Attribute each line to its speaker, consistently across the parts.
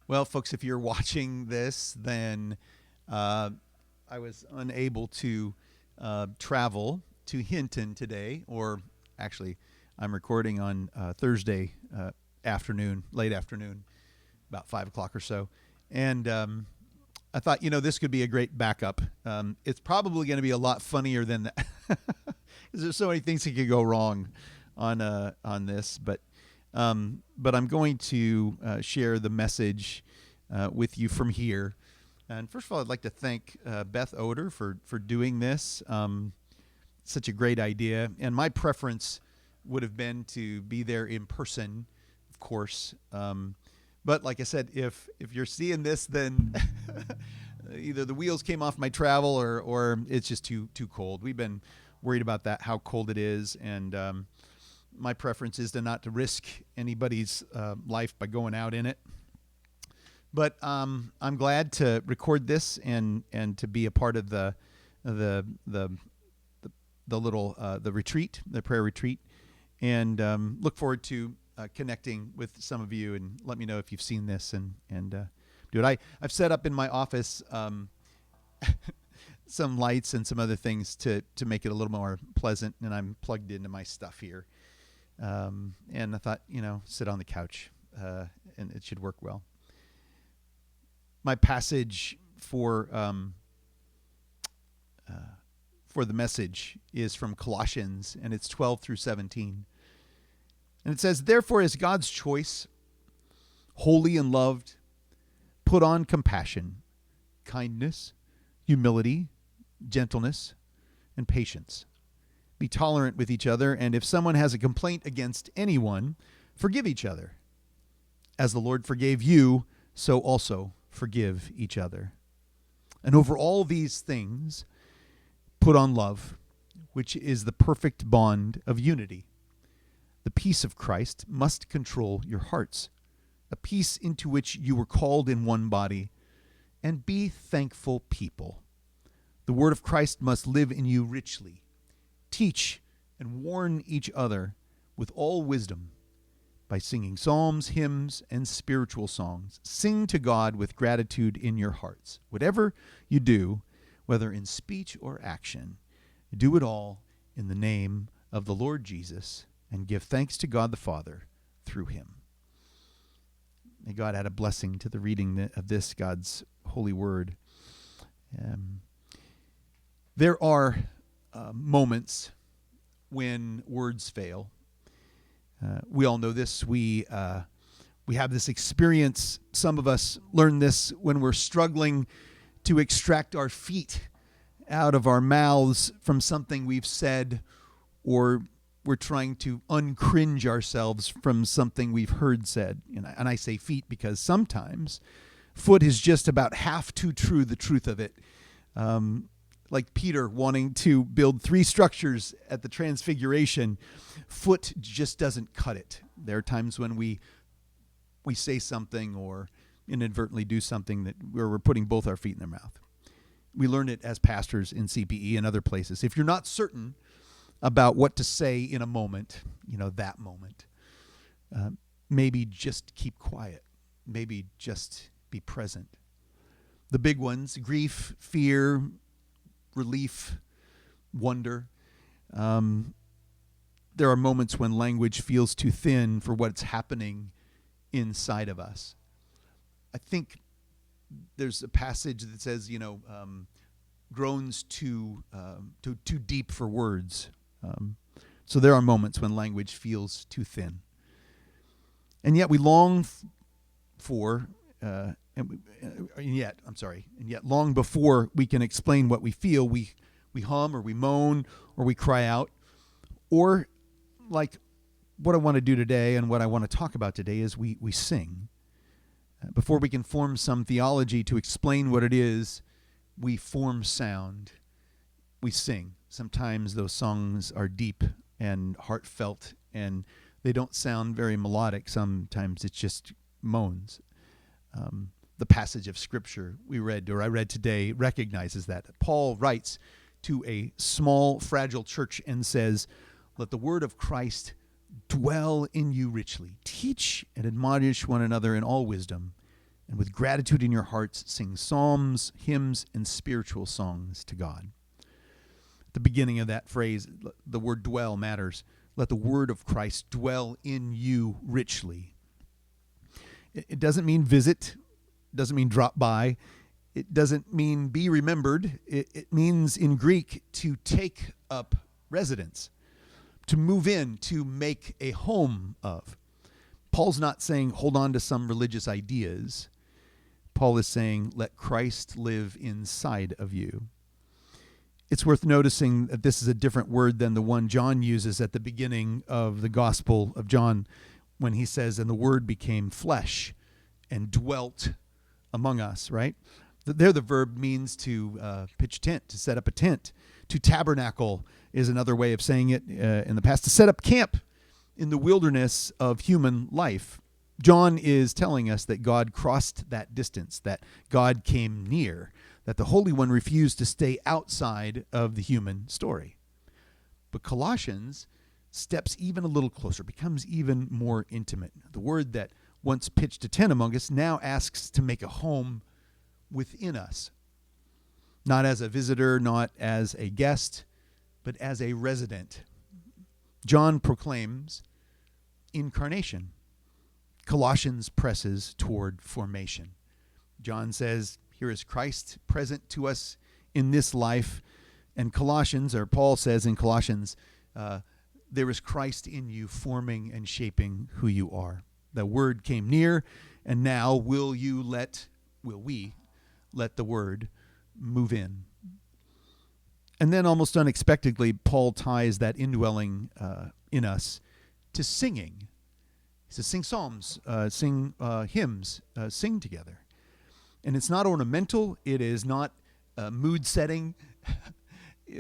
Speaker 1: Well, folks, if you're watching this, then I was unable to travel to Hinton today, or actually, I'm recording on Thursday afternoon, late afternoon, about 5 o'clock or so. And I thought, this could be a great backup. It's probably going to be a lot funnier than that. 'Cause there's so many things that could go wrong on this, but I'm going to share the message with you from here. And first of all, I'd like to thank Beth Oder for doing this. Such a great idea. And my preference would have been to be there in person, of course. But like I said, if you're seeing this, then either the wheels came off my travel or it's just too cold. We've been worried about that, how cold it is, and my preference is to risk anybody's life by going out in it. But I'm glad to record this and to be a part of the little the retreat, the prayer retreat, and look forward to connecting with some of you, and let me know if you've seen this and do it. I've set up in my office some lights and some other things to make it a little more pleasant, and I'm plugged into my stuff here. And I thought, sit on the couch, and it should work well. My passage for the message is from Colossians, and it's 12 through 17. And it says, "Therefore, as God's choice, holy and loved, put on compassion, kindness, humility, gentleness, and patience. Be tolerant with each other, and if someone has a complaint against anyone, forgive each other. As the Lord forgave you, so also forgive each other. And over all these things, put on love, which is the perfect bond of unity. The peace of Christ must control your hearts, a peace into which you were called in one body, and be thankful people. The word of Christ must live in you richly. Teach and warn each other with all wisdom by singing psalms, hymns, and spiritual songs. Sing to God with gratitude in your hearts. Whatever you do, whether in speech or action, do it all in the name of the Lord Jesus, and give thanks to God the Father through him." May God add a blessing to the reading of this, God's holy word. There are moments when words fail. We all know this. We have this experience. Some of us learn this when we're struggling to extract our feet out of our mouths from something we've said, or we're trying to uncringe ourselves from something we've heard said. And I say feet because sometimes foot is just about half too true, the truth of it. Like Peter wanting to build 3 structures at the Transfiguration, foot just doesn't cut it. There are times when we say something or inadvertently do something where we're putting both our feet in their mouth. We learn it as pastors in CPE and other places. If you're not certain about what to say in a moment, that moment, maybe just keep quiet. Maybe just be present. The big ones: grief, fear, relief, wonder. There are moments when language feels too thin for what's happening inside of us. I think there's a passage that says, groans too deep for words. So there are moments when language feels too thin. And yet we long and yet long before we can explain what we feel, we hum or we moan or we cry out. Or like what I want to do today and what I want to talk about today is we sing. Before we can form some theology to explain what it is, we form sound. We sing. Sometimes those songs are deep and heartfelt, and they don't sound very melodic. Sometimes it's just moans. The passage of Scripture I read today recognizes that. Paul writes to a small, fragile church and says, "Let the word of Christ dwell in you richly. Teach and admonish one another in all wisdom, And with gratitude in your hearts, sing psalms, hymns, and spiritual songs to God. At the beginning of that phrase, the word dwell matters. Let the word of Christ dwell in you richly. It doesn't mean visit. It doesn't mean drop by. It doesn't mean be remembered. It means in Greek to take up residence, to move in, to make a home of. Paul's not saying hold on to some religious ideas. Paul is saying let Christ live inside of you. It's worth noticing that this is a different word than the one John uses at the beginning of the Gospel of John when he says, and the Word became flesh and dwelt among us, right? There the verb means to pitch tent, to set up a tent. To tabernacle is another way of saying it in the past, to set up camp in the wilderness of human life. John is telling us that God crossed that distance, that God came near, that the Holy One refused to stay outside of the human story. But Colossians steps even a little closer, becomes even more intimate. The word that once pitched a tent among us now asks to make a home within us, not as a visitor, not as a guest, but as a resident. John proclaims incarnation. Colossians presses toward formation. John says, here is Christ present to us in this life. And Colossians, or Paul says in Colossians, there is Christ in you forming and shaping who you are. The word came near, and now will we let the word move in? And then almost unexpectedly, Paul ties that indwelling in us to singing. He says, sing psalms, sing hymns, sing together. And it's not ornamental. It is not mood setting,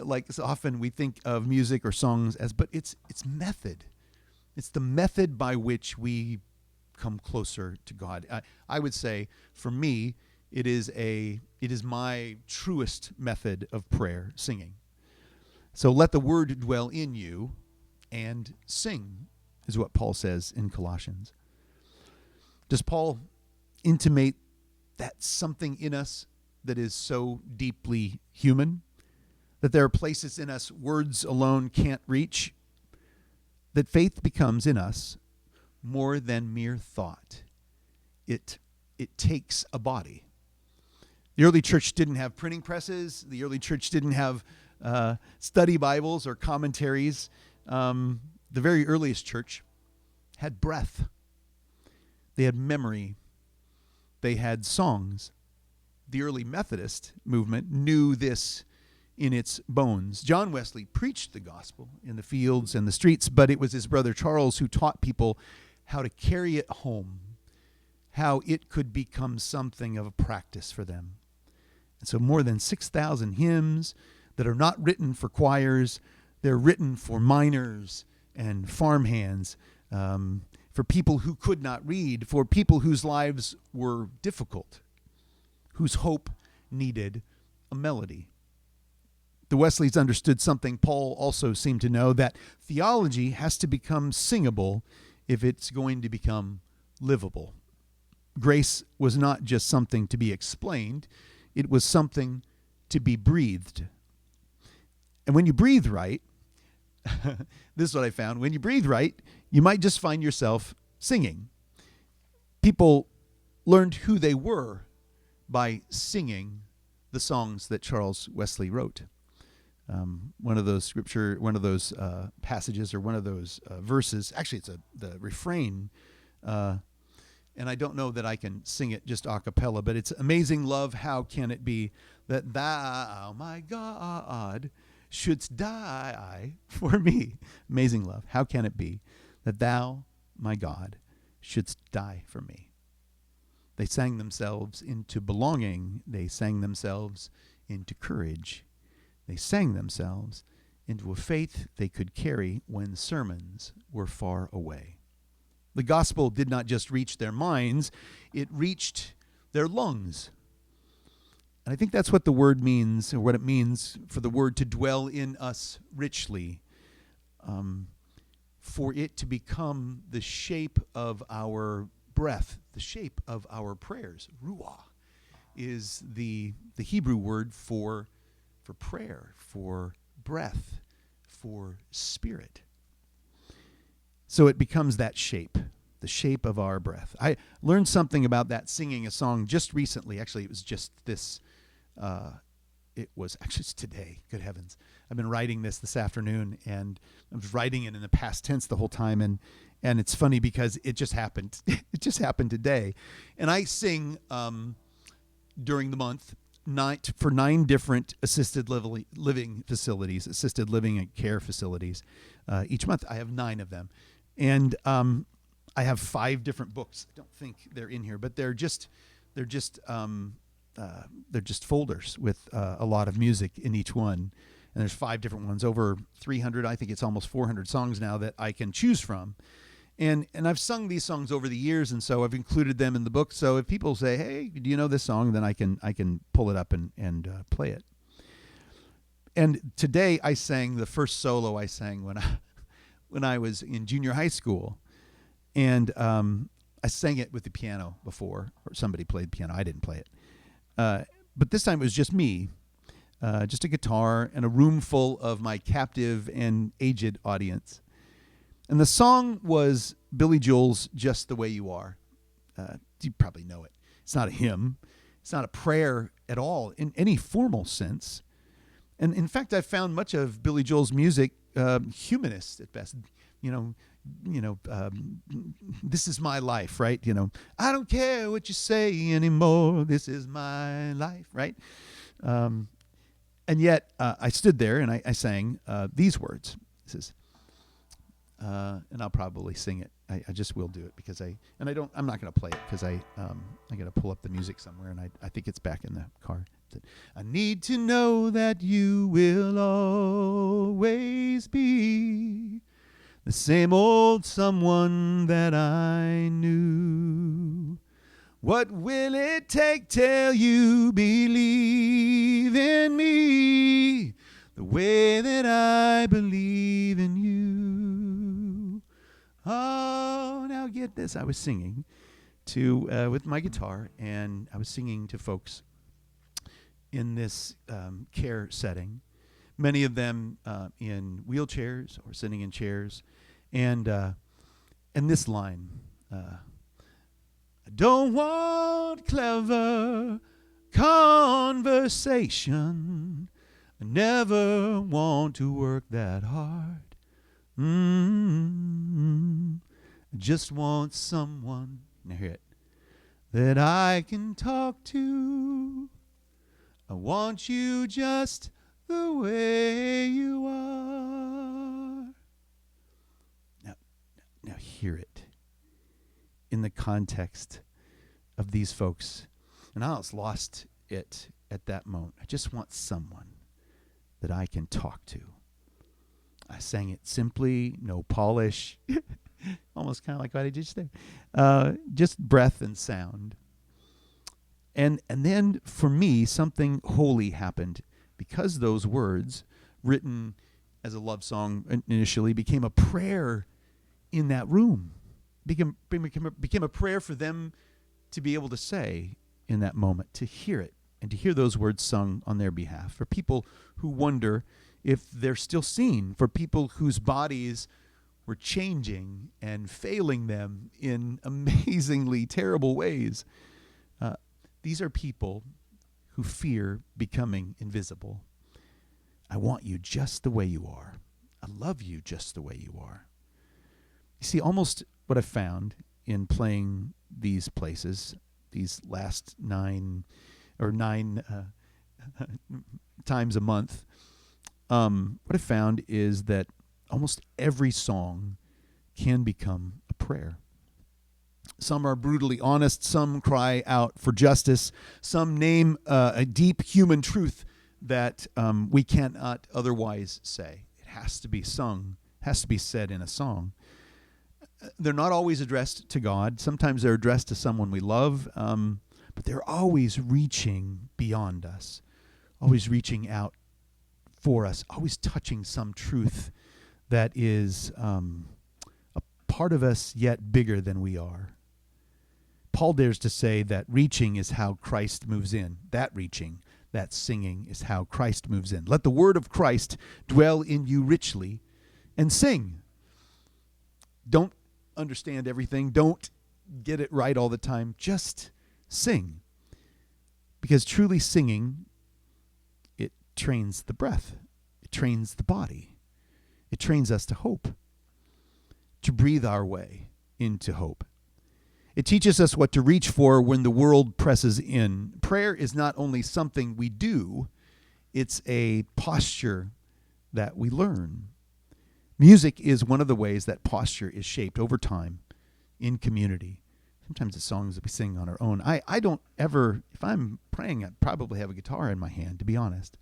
Speaker 1: like so often we think of music or songs as, but it's method. It's the method by which we come closer to God. I would say, for me, it is my truest method of prayer, singing. So let the word dwell in you and sing, is what Paul says in Colossians. Does Paul intimate that something in us that is so deeply human, that there are places in us words alone can't reach, that faith becomes in us more than mere thought? It takes a body. The early church didn't have printing presses. The early church didn't have study Bibles or commentaries. The very earliest church had breath. They had memory. They had songs. The early Methodist movement knew this in its bones. John Wesley preached the gospel in the fields and the streets, but it was his brother Charles who taught people how to carry it home, how it could become something of a practice for them. And so more than 6,000 hymns that are not written for choirs, they're written for miners and farmhands, for people who could not read, for people whose lives were difficult, whose hope needed a melody. The Wesleys understood something Paul also seemed to know, that theology has to become singable if it's going to become livable. Grace was not just something to be explained, it was something to be breathed. And when you breathe right, this is what I found, when you breathe right, you might just find yourself singing. People learned who they were by singing the songs that Charles Wesley wrote. One of those passages, or one of those verses, actually it's the refrain, and I don't know that I can sing it just a cappella, but it's amazing love, how can it be that thou, my God, shouldst die for me? Amazing love, how can it be that thou, my God, shouldst die for me? They sang themselves into belonging. They sang themselves into courage. They sang themselves into a faith they could carry when sermons were far away. The gospel did not just reach their minds, it reached their lungs. And I think that's what the word means, or what it means for the word to dwell in us richly, for it to become the shape of our breath, the shape of our prayers. Ruah is the Hebrew word for prayer, for breath, for spirit. So it becomes that shape, the shape of our breath. I learned something about that singing a song just recently. Actually, it was just this. It's today. Good heavens! I've been writing this afternoon, and I was writing it in the past tense the whole time, and it's funny because it just happened. It just happened today, and I sing during the month for 9 different assisted living facilities, assisted living and care facilities. Each month, I have 9 of them, and I have 5 different books. I don't think they're in here, but they're just folders with a lot of music in each one. And there's 5 different ones, over 300. I think it's almost 400 songs now that I can choose from. And I've sung these songs over the years, and so I've included them in the book. So if people say, "Hey, do you know this song?" then I can pull it up and play it. And today I sang the first solo I sang when I was in junior high school, and I sang it with the piano before, or somebody played piano. I didn't play it, but this time it was just me, just a guitar and a room full of my captive and aged audience. And the song was Billy Joel's "Just the Way You Are." You probably know it. It's not a hymn. It's not a prayer at all in any formal sense. And in fact, I found much of Billy Joel's music humanist at best. This is my life, right? I don't care what you say anymore. This is my life, right? And yet I stood there and I sang these words. This is. And I'll probably sing it. I just will do it because I'm not going to play it because I got to pull up the music somewhere, and I think it's back in the car. I need to know that you will always be the same old someone that I knew. What will it take till you believe in me the way that I believe in you? Oh, now get this. I was singing with my guitar, and I was singing to folks in this care setting, many of them in wheelchairs or sitting in chairs, and this line, I don't want clever conversation. I never want to work that hard. I just want someone, now hear it, that I can talk to. I want you just the way you are. Now hear it in the context of these folks. And I almost lost it at that moment. I just want someone that I can talk to. I sang it simply, no polish, almost kind of like what I just did, just breath and sound. And then for me, something holy happened because those words, written as a love song initially, became a prayer in that room. Became a prayer for them to be able to say in that moment, to hear it and to hear those words sung on their behalf. For people who wonder if they're still seen, for people whose bodies were changing and failing them in amazingly terrible ways. These are people who fear becoming invisible. I want you just the way you are. I love you just the way you are. You see, almost what I found in playing these places, these last 9 times a month, what I found is that almost every song can become a prayer. Some are brutally honest, some cry out for justice, some name a deep human truth that we cannot otherwise say. It has to be sung, has to be said in a song. They're not always addressed to God. Sometimes they're addressed to someone we love, but they're always reaching beyond us, always reaching out for us, always touching some truth that is a part of us yet bigger than we are. Paul dares to say that reaching is how Christ moves in. That reaching, that singing is how Christ moves in. Let the word of Christ dwell in you richly, and sing. Don't understand everything. Don't get it right all the time. Just sing. Because truly singing, it trains the breath. It trains the body. It trains us to hope, to breathe our way into hope. It teaches us what to reach for when the world presses in. Prayer is not only something we do, it's a posture that we learn. Music is one of the ways that posture is shaped over time in community. Sometimes the songs that we sing on our own. I don't ever, if I'm praying, I probably have a guitar in my hand, to be honest,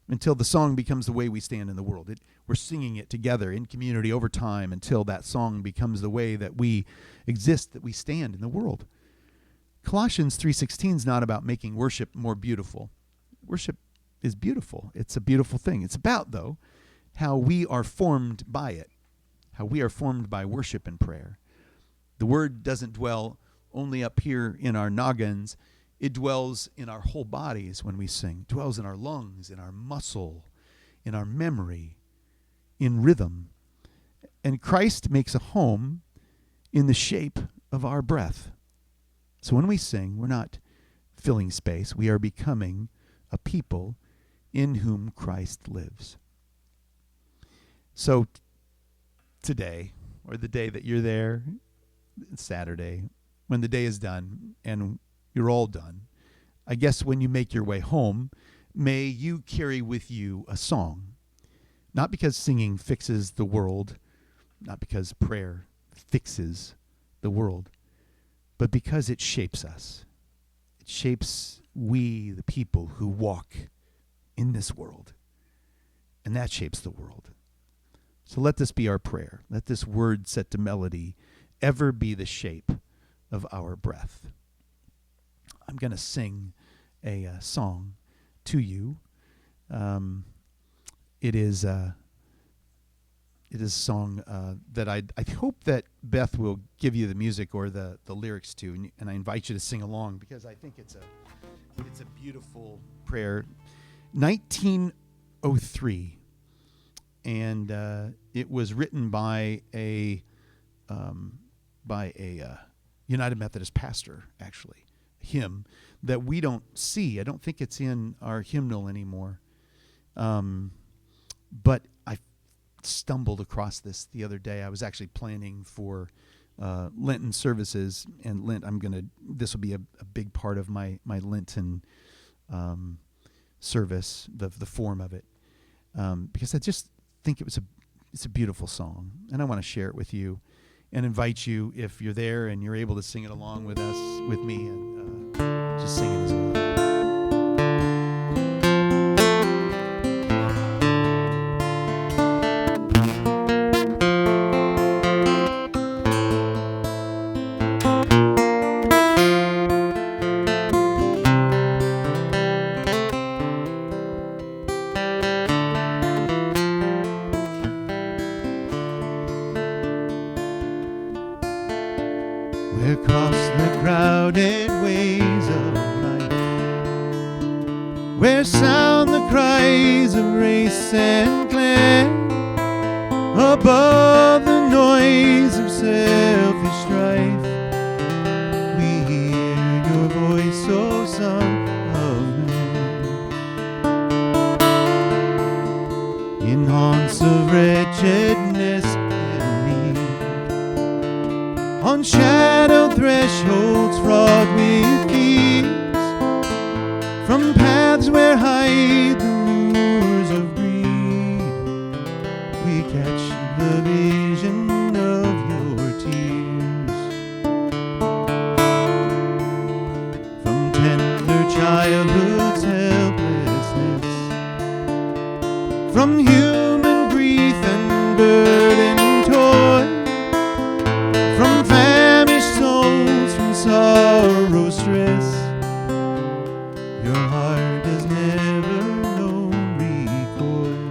Speaker 1: until the song becomes the way we stand in the world. We're singing it together in community over time until that song becomes the way that we exist, that we stand in the world. Colossians 3:16 is not about making worship more beautiful. Worship is beautiful. It's a beautiful thing. It's about, though, how we are formed by it, how we are formed by worship and prayer. The word doesn't dwell only up here in our noggins. It dwells in our whole bodies when we sing. It dwells in our lungs, in our muscle, in our memory, in rhythm. And Christ makes a home in the shape of our breath. So when we sing, we're not filling space. We are becoming a people in whom Christ lives. So today, or the day that you're there, Saturday, when the day is done and you're all done, I guess when you make your way home, may you carry with you a song. Not because singing fixes the world, not because prayer fixes the world, but because it shapes us. It shapes we, the people who walk in this world. And that shapes the world. So let this be our prayer. Let this word set to melody ever be the shape of our breath. I'm going to sing a song to you. It is a song that I hope that Beth will give you the music or the lyrics to, and I invite you to sing along because I think it's a beautiful prayer. 1903, and it was written by a United Methodist pastor, actually, a hymn that we don't see. I don't think it's in our hymnal anymore. But I stumbled across this the other day. I was actually planning for Lenten services, and this will be a big part of my Lenten service, the form of it, because I just think it's a beautiful song, and I want to share it with you and invite you, if you're there and you're able to sing it along with me, and just sing it as well. Across the crowded ways of life, where sound the cries of race and clan, above the noise of selfish strife, we hear your voice, O Son of Man. In haunts of wretchedness and need, on shadowed thresholds fraught with keys, from paths where hide the lures of greed, we catch the vision of your tears. From tender childhood's helplessness, from human grief and burden toil, from famished souls, from sorrow, stress, your heart has never known recoil.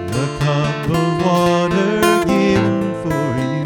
Speaker 1: The cup of water given for you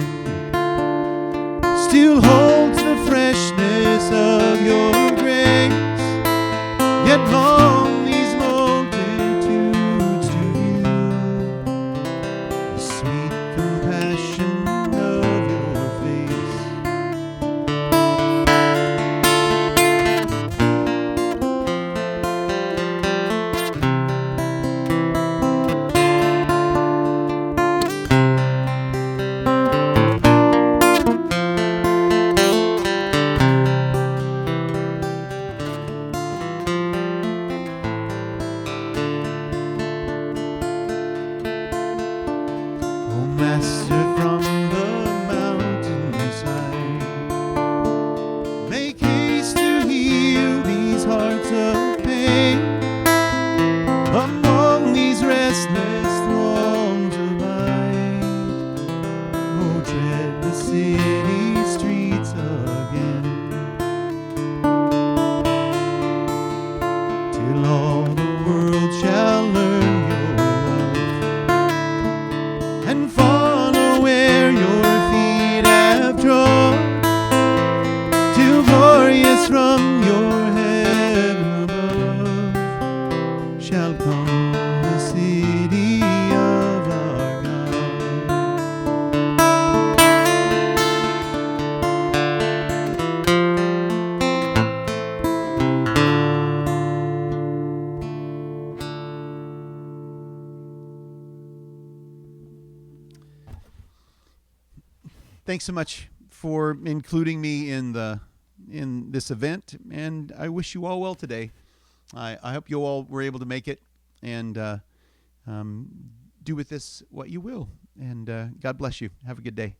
Speaker 1: Master, from the mountainside. Make haste to heal these hearts of pain. Among these restless throngs of light, oh, tread the city streets again, till all the world shall learn your love and follow where your feet have trod, till glorious from your heaven above shall come the city of our God. Thanks so much for including me in this event, and I wish you all well today. I hope you all were able to make it and do with this what you will. And God bless you. Have a good day.